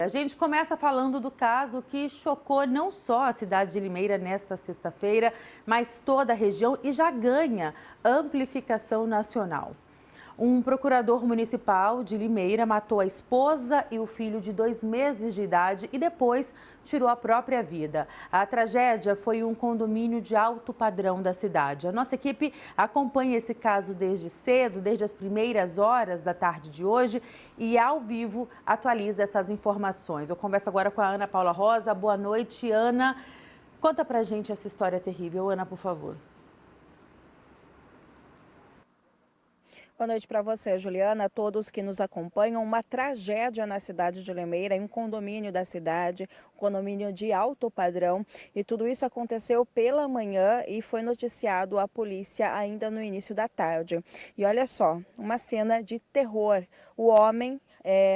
A gente começa falando do caso que chocou não só a cidade de Limeira nesta sexta-feira, mas toda a região e já ganha amplificação nacional. Um procurador municipal de Limeira matou a esposa e o filho de 2 meses de idade e depois tirou a própria vida. A tragédia foi em um condomínio de alto padrão da cidade. A nossa equipe acompanha esse caso desde cedo, desde as primeiras horas da tarde de hoje e ao vivo atualiza essas informações. Eu converso agora com a Ana Paula Rosa. Boa noite, Ana. Conta pra gente essa história terrível. Ana, por favor. Boa noite para você, Juliana, a todos que nos acompanham. Uma tragédia na cidade de Limeira, em um condomínio da cidade, um condomínio de alto padrão. E tudo isso aconteceu pela manhã e foi noticiado à polícia ainda no início da tarde. E olha só, uma cena de terror. O homem,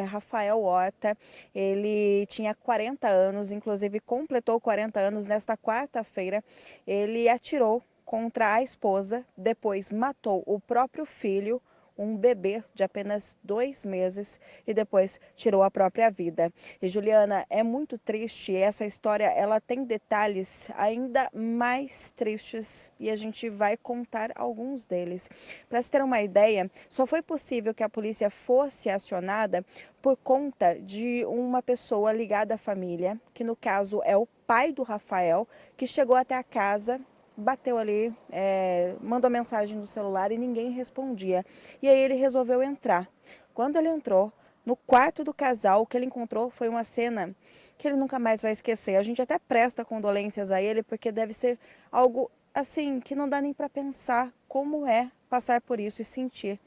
Rafael Horta, ele tinha 40 anos, inclusive completou 40 anos nesta quarta-feira. Ele atirou contra a esposa, depois matou o próprio filho, um bebê de apenas 2 meses, e depois tirou a própria vida. E Juliana, é muito triste, essa história ela tem detalhes ainda mais tristes e a gente vai contar alguns deles. Para se ter uma ideia, só foi possível que a polícia fosse acionada por conta de uma pessoa ligada à família, que no caso é o pai do Rafael, que chegou até a casa, bateu ali, mandou mensagem no celular e ninguém respondia. E aí ele resolveu entrar. Quando ele entrou, no quarto do casal, o que ele encontrou foi uma cena que ele nunca mais vai esquecer. A gente até presta condolências a ele, porque deve ser algo assim, que não dá nem para pensar como é passar por isso e sentir.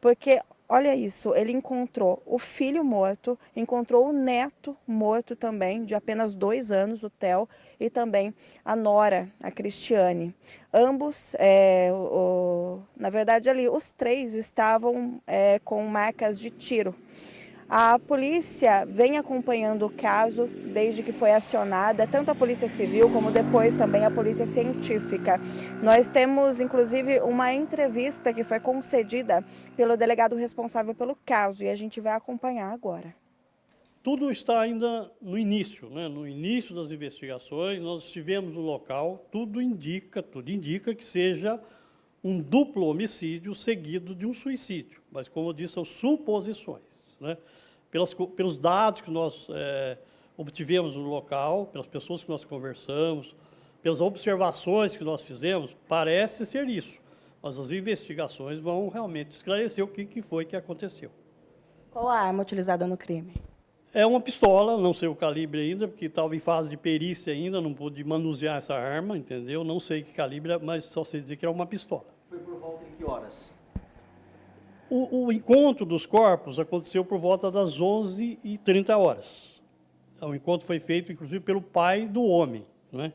Porque olha isso, ele encontrou o filho morto, encontrou o neto morto também, de apenas 2 anos, o Theo, e também a nora, a Cristiane. Ambos, na verdade ali, os 3 estavam com marcas de tiro. A polícia vem acompanhando o caso desde que foi acionada, tanto a Polícia Civil como depois também a Polícia Científica. Nós temos, inclusive, uma entrevista que foi concedida pelo delegado responsável pelo caso e a gente vai acompanhar agora. Tudo está ainda no início, né? No início das investigações, nós estivemos no local, tudo indica que seja um duplo homicídio seguido de um suicídio, mas como eu disse, são suposições, né? Pelos dados que nós obtivemos no local, pelas pessoas que nós conversamos, pelas observações que nós fizemos, parece ser isso, mas as investigações vão realmente esclarecer o que foi que aconteceu. Qual a arma utilizada no crime? É uma pistola, não sei o calibre ainda, porque estava em fase de perícia ainda, não pude manusear essa arma, entendeu? Não sei que calibre, mas só sei dizer que era uma pistola. Foi por volta de que horas? O encontro dos corpos aconteceu por volta das 11h30. O encontro foi feito, inclusive, pelo pai do homem, né?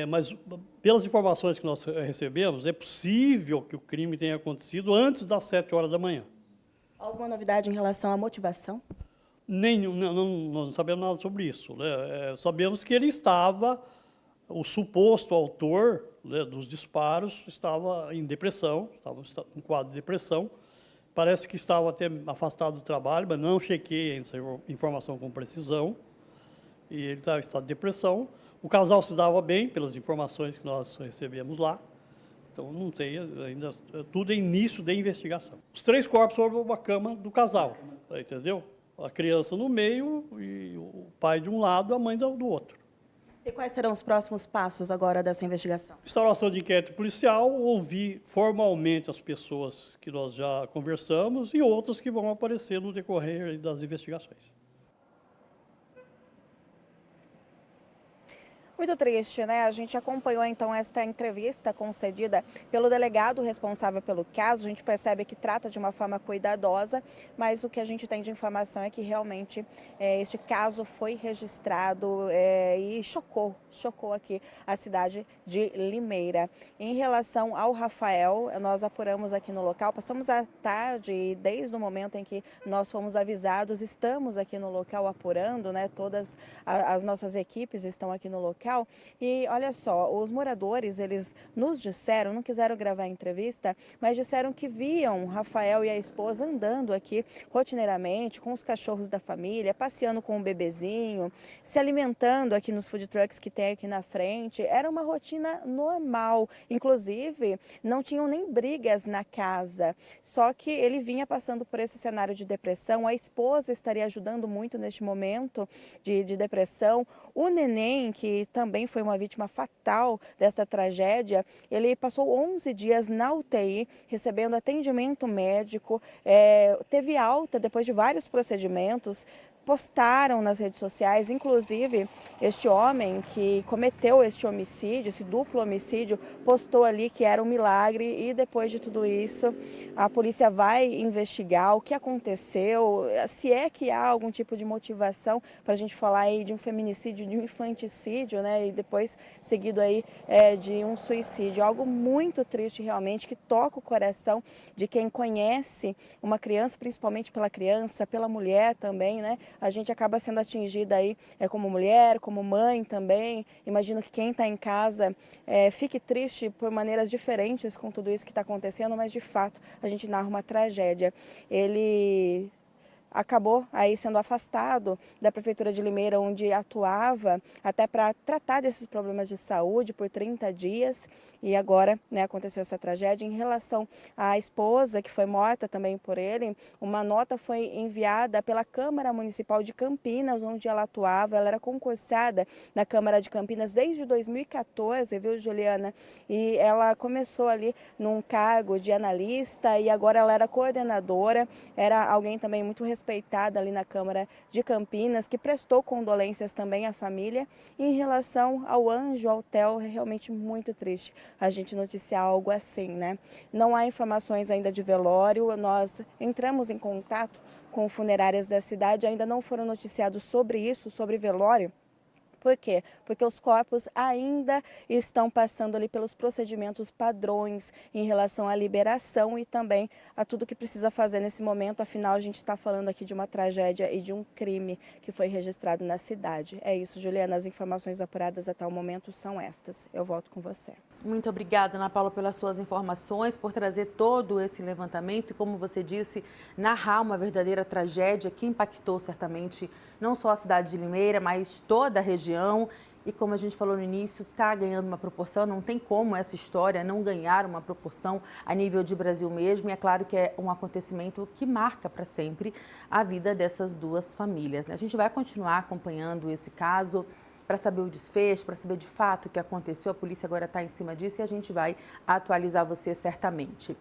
Mas, pelas informações que nós recebemos, é possível que o crime tenha acontecido antes das 7 horas da manhã. Alguma novidade em relação à motivação? Nós não sabemos nada sobre isso, né? Sabemos que ele estava, o suposto autor, né, dos disparos, estava em depressão, estava em quadro de depressão. Parece que estava até afastado do trabalho, mas não chequei essa informação com precisão. E ele estava em estado de depressão. O casal se dava bem, pelas informações que nós recebemos lá. Então, não tem ainda, tudo é início de investigação. Os 3 corpos foram uma cama do casal, entendeu? A criança no meio e o pai de um lado, a mãe do outro. E quais serão os próximos passos agora dessa investigação? Instauração de inquérito policial, ouvir formalmente as pessoas que nós já conversamos e outras que vão aparecer no decorrer das investigações. Muito triste, né? A gente acompanhou então esta entrevista concedida pelo delegado responsável pelo caso. A gente percebe que trata de uma forma cuidadosa, mas o que a gente tem de informação é que realmente este caso foi registrado e chocou aqui a cidade de Limeira. Em relação ao Rafael, nós apuramos aqui no local, passamos a tarde e desde o momento em que nós fomos avisados, estamos aqui no local apurando, né? Todas as nossas equipes estão aqui no local. local. E olha só, os moradores, eles nos disseram, não quiseram gravar a entrevista, mas disseram que viam Rafael e a esposa andando aqui rotineiramente com os cachorros da família, passeando com o bebezinho, se alimentando aqui nos food trucks que tem aqui na frente. Era uma rotina normal, inclusive não tinham nem brigas na casa, só que ele vinha passando por esse cenário de depressão. A esposa estaria ajudando muito neste momento de depressão. O neném, que também foi uma vítima fatal dessa tragédia, ele passou 11 dias na UTI, recebendo atendimento médico, teve alta depois de vários procedimentos. Postaram nas redes sociais, inclusive este homem que cometeu este homicídio, esse duplo homicídio, postou ali que era um milagre. E depois de tudo isso, a polícia vai investigar o que aconteceu, se é que há algum tipo de motivação para a gente falar aí de um feminicídio, de um infanticídio, né? E depois seguido aí de um suicídio. Algo muito triste realmente, que toca o coração de quem conhece uma criança, principalmente pela criança, pela mulher também, né? A gente acaba sendo atingida aí como mulher, como mãe também. Imagino que quem está em casa fique triste por maneiras diferentes com tudo isso que está acontecendo, mas de fato a gente narra uma tragédia. Ele acabou aí sendo afastado da Prefeitura de Limeira, onde atuava, até para tratar desses problemas de saúde por 30 dias. E agora, né, aconteceu essa tragédia. Em relação à esposa, que foi morta também por ele, uma nota foi enviada pela Câmara Municipal de Campinas, onde ela atuava. Ela era concursada na Câmara de Campinas desde 2014, viu, Juliana? E ela começou ali num cargo de analista e agora ela era coordenadora. Era alguém também muito respeitada ali na Câmara de Campinas, que prestou condolências também à família. E em relação ao Anjo, ao Theo, é realmente muito triste a gente noticiar algo assim, né? Não há informações ainda de velório. Nós entramos em contato com funerárias da cidade, ainda não foram noticiados sobre isso, sobre velório. Por quê? Porque os corpos ainda estão passando ali pelos procedimentos padrões em relação à liberação e também a tudo que precisa fazer nesse momento. Afinal, a gente está falando aqui de uma tragédia e de um crime que foi registrado na cidade. É isso, Juliana. As informações apuradas até o momento são estas. Eu volto com você. Muito obrigada, Ana Paula, pelas suas informações, por trazer todo esse levantamento e, como você disse, narrar uma verdadeira tragédia que impactou certamente não só a cidade de Limeira, mas toda a região. E como a gente falou no início, está ganhando uma proporção, não tem como essa história não ganhar uma proporção a nível de Brasil mesmo. E é claro que é um acontecimento que marca para sempre a vida dessas duas famílias, né? A gente vai continuar acompanhando esse caso para saber o desfecho, para saber de fato o que aconteceu. A polícia agora está em cima disso e a gente vai atualizar você certamente.